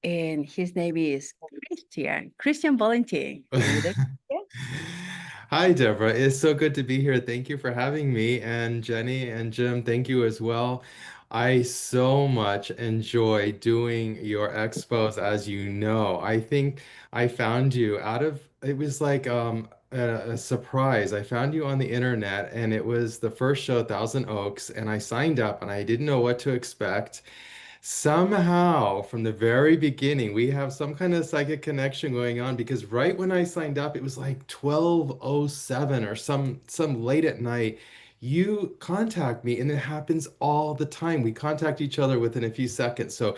and his name is Christian Valentin. Are you there? Yeah. Hi, Deborah. It's so good to be here. Thank you for having me. And Jenny and Jim, thank you as well. I so much enjoy doing your expos, as you know. I think I found you it was like a surprise. I found you on the internet, and it was the first show, Thousand Oaks, and I signed up and I didn't know what to expect. Somehow, from the very beginning, we have some kind of psychic connection going on because right when I signed up, it was like 12:07 or some late at night. You contact me, and it happens all the time. We contact each other within a few seconds. So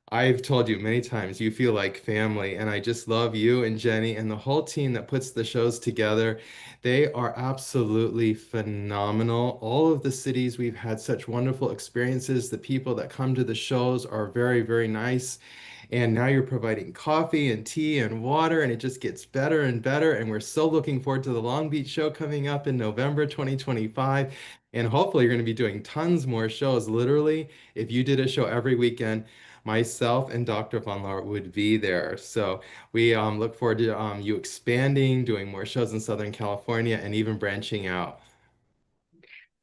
I've told you many times, you feel like family, and I just love you and Jenny and the whole team that puts the shows together. They are absolutely phenomenal. All of the cities, we've had such wonderful experiences. The people that come to the shows are very, very nice. And now you're providing coffee and tea and water, and it just gets better and better. And we're so looking forward to the Long Beach show coming up in November 2025. And hopefully, you're going to be doing tons more shows. Literally, if you did a show every weekend, myself and Dr. Von Lahr would be there. So we look forward to you expanding, doing more shows in Southern California, and even branching out.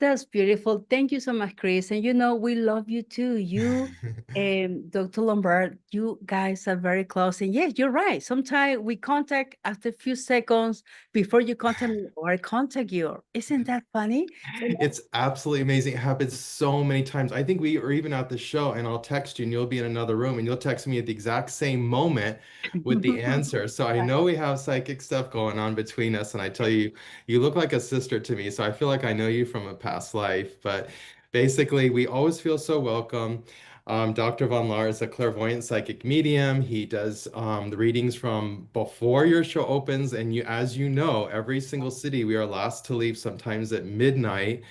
That's beautiful. Thank you so much, Chris. And we love you too. You and Dr. Lombard, you guys are very close. And yes, you're right. Sometimes we contact after a few seconds before you contact me or I contact you. Isn't that funny? And It's absolutely amazing. It happens so many times. I think we are even at the show, and I'll text you, and you'll be in another room, and you'll text me at the exact same moment with the answer. So I know we have psychic stuff going on between us, and I tell you, you look like a sister to me. So I feel like I know you from a past life. But basically, we always feel so welcome. Dr. Von Lahr is a clairvoyant psychic medium. He does the readings from before your show opens, and as you know, every single city we are last to leave, sometimes at midnight.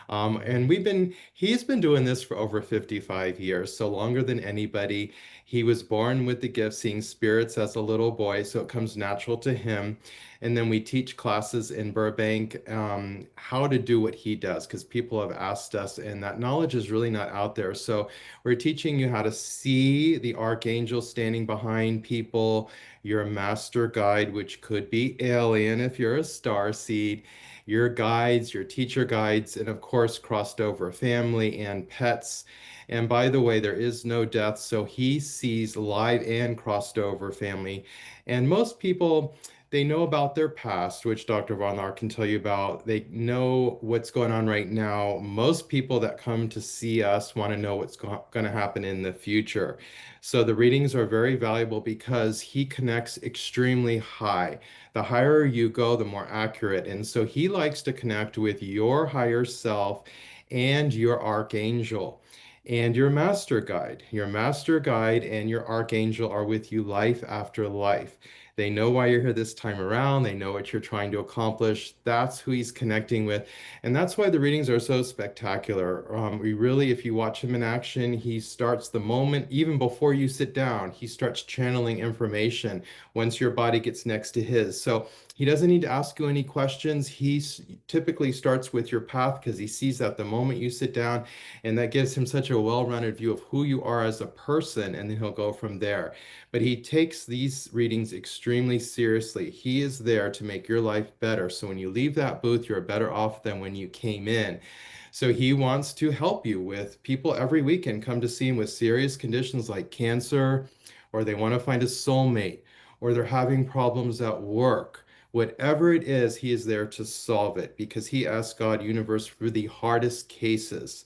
And he's been doing this for over 55 years, so longer than anybody. He was born with the gift seeing spirits as a little boy, so it comes natural to him. And then we teach classes in Burbank how to do what he does because people have asked us, and that knowledge is really not out there. So we're teaching you how to see the archangel standing behind people, your master guide, which could be alien if you're a star seed, your guides, your teacher guides, and of course, crossed over family and pets. And by the way, there is no death, so he sees live and crossed over family. And most people, they know about their past, which Dr. Von Lahr can tell you about. They know what's going on right now. Most people that come to see us want to know what's going to happen in the future. So the readings are very valuable because he connects extremely high. The higher you go, the more accurate. And so he likes to connect with your higher self and your archangel and your master guide. Your master guide and your archangel are with you life after life. They know why you're here this time around. They know what you're trying to accomplish. That's who he's connecting with. And that's why the readings are so spectacular. We really, if you watch him in action, he starts the moment, even before you sit down, he starts channeling information once your body gets next to his. So he doesn't need to ask you any questions. Typically starts with your path because he sees that the moment you sit down, and that gives him such a well-rounded view of who you are as a person, and then he'll go from there. But he takes these readings extremely seriously. He is there to make your life better. So when you leave that booth, you're better off than when you came in. So he wants to help you with people every weekend come to see him with serious conditions like cancer, or they want to find a soulmate, or they're having problems at work. Whatever it is, he is there to solve it because he asks God, universe, for the hardest cases.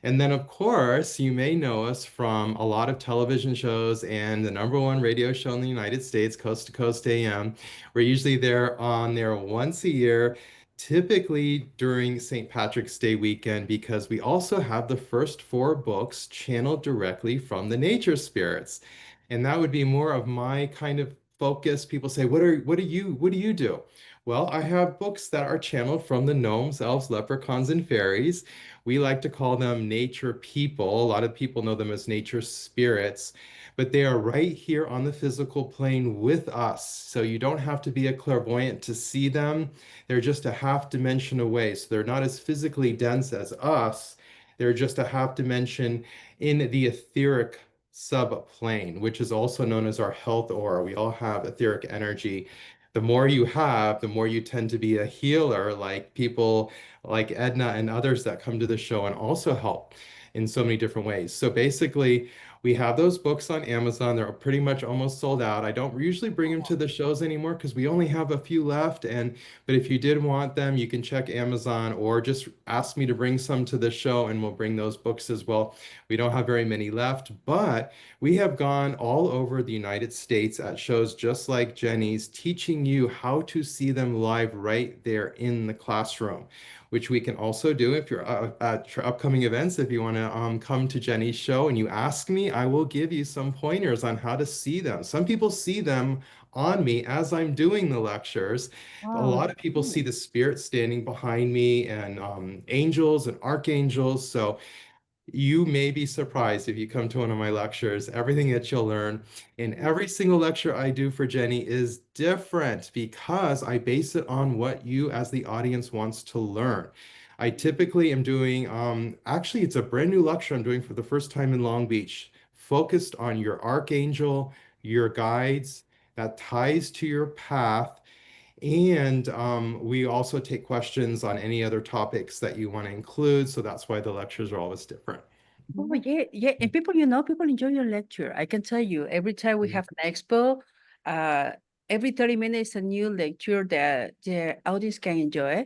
And then, of course, you may know us from a lot of television shows and the number one radio show in the United States, Coast to Coast AM. We're usually on there once a year, typically during St. Patrick's Day weekend, because we also have the first four books channeled directly from the nature spirits. And that would be more of my kind of focus. People say, what do you do? Well, I have books that are channeled from the gnomes, elves, leprechauns, and fairies. We like to call them nature people. A lot of people know them as nature spirits, but they are right here on the physical plane with us. So you don't have to be a clairvoyant to see them. They're just a half dimension away. So they're not as physically dense as us. They're just a half dimension in the etheric subplane, which is also known as our health aura. We all have etheric energy. The more you have, the more you tend to be a healer, like people like Edna and others that come to the show and also help in so many different ways. So basically, we have those books on Amazon. They're pretty much almost sold out. I don't usually bring them to the shows anymore because we only have a few left. But if you did want them, you can check Amazon or just ask me to bring some to the show and we'll bring those books as well. We don't have very many left, but we have gone all over the United States at shows just like Jenny's, teaching you how to see them live right there in the classroom, which we can also do if you're at upcoming events. If you want to come to Jenny's show and you ask me, I will give you some pointers on how to see them. Some people see them on me as I'm doing the lectures. A Oh, lot of people see the spirit standing behind me and angels and archangels. So you may be surprised if you come to one of my lectures, everything that you'll learn. And every single lecture I do for Jenny is different because I base it on what you as the audience wants to learn. I typically am doing, actually, it's a brand new lecture I'm doing for the first time in Long Beach, focused on your archangel, your guides, that ties to your path. And we also take questions on any other topics that you want to include. So that's why the lectures are always different. oh, yeah, yeah. And people, people enjoy your lecture. I can tell you, every time we Yeah. have an expo, uh, every 30 minutes, a new lecture that the audience can enjoy.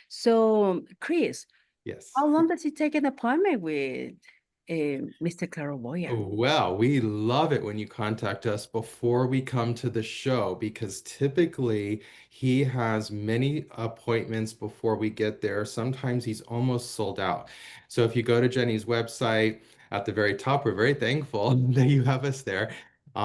So, Chris, Yes. how long does it take an appointment with Mr. Clairvoyant? Well, we love it when you contact us before we come to the show because typically he has many appointments before we get there. Sometimes he's almost sold out. So if you go to Jenny's website at the very top, we're very thankful that you have us there.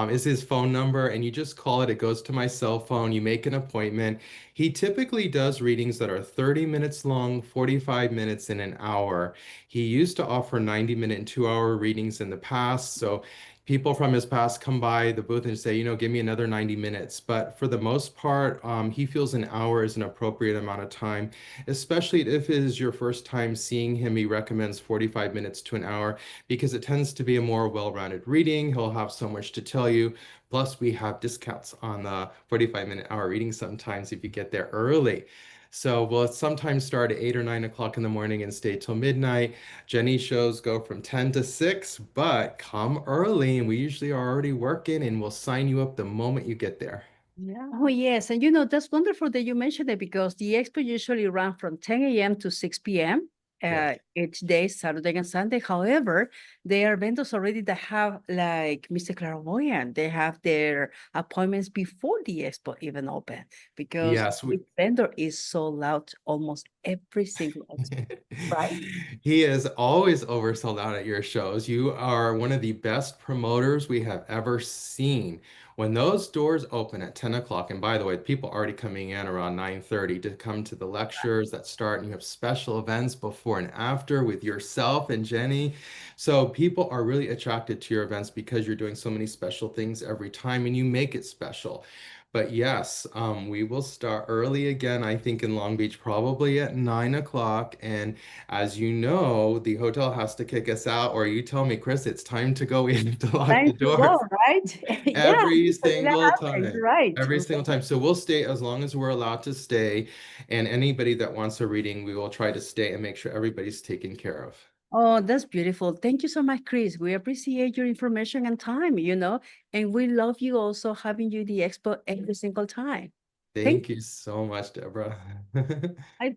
Is his phone number, and you just call it. It goes to my cell phone. You make an appointment. He typically does readings that are 30 minutes long, 45 minutes, and an hour. He used to offer 90-minute and 2-hour readings in the past. So people from his past come by the booth and say, give me another 90 minutes. But for the most part, he feels an hour is an appropriate amount of time, especially if it is your first time seeing him. He recommends 45 minutes to an hour because it tends to be a more well-rounded reading. He'll have so much to tell you. Plus, we have discounts on the 45-minute hour reading sometimes if you get there early. So we'll sometimes start at 8 or 9 o'clock in the morning and stay till midnight. Jenny's shows go from 10 to 6, but come early and we usually are already working and we'll sign you up the moment you get there. Yeah. Oh, yes. And that's wonderful that you mentioned it because the expo usually run from 10 a.m. to 6 p.m. Yes. Each day, Saturday and Sunday. However, there are vendors already that have, like Mr. Clairvoyant, they have their appointments before the expo even open because Yes, the vendor is sold out almost every single expo, right? he is always oversold out at your shows. You are one of the best promoters we have ever seen. When those doors open at 10 o'clock, and by the way, people are already coming in around 9:30 to come to the lectures that start, and you have special events before and after with yourself and Jenny. So people are really attracted to your events because you're doing so many special things every time and you make it special. But yes, we will start early again, I think in Long Beach, probably at 9 o'clock. And as you know, the hotel has to kick us out, or you tell me, Chris, it's time to go. We have to lock the Time to go, doors right? Yeah, every that single happens, time. right? Every single time. So we'll stay as long as we're allowed to stay. And anybody that wants a reading, we will try to stay and make sure everybody's taken care of. Oh, that's beautiful. Thank you so much, Chris. We appreciate your information and time, and we love you also having you the expo every single time. Thank Thank you so much, Deborah. I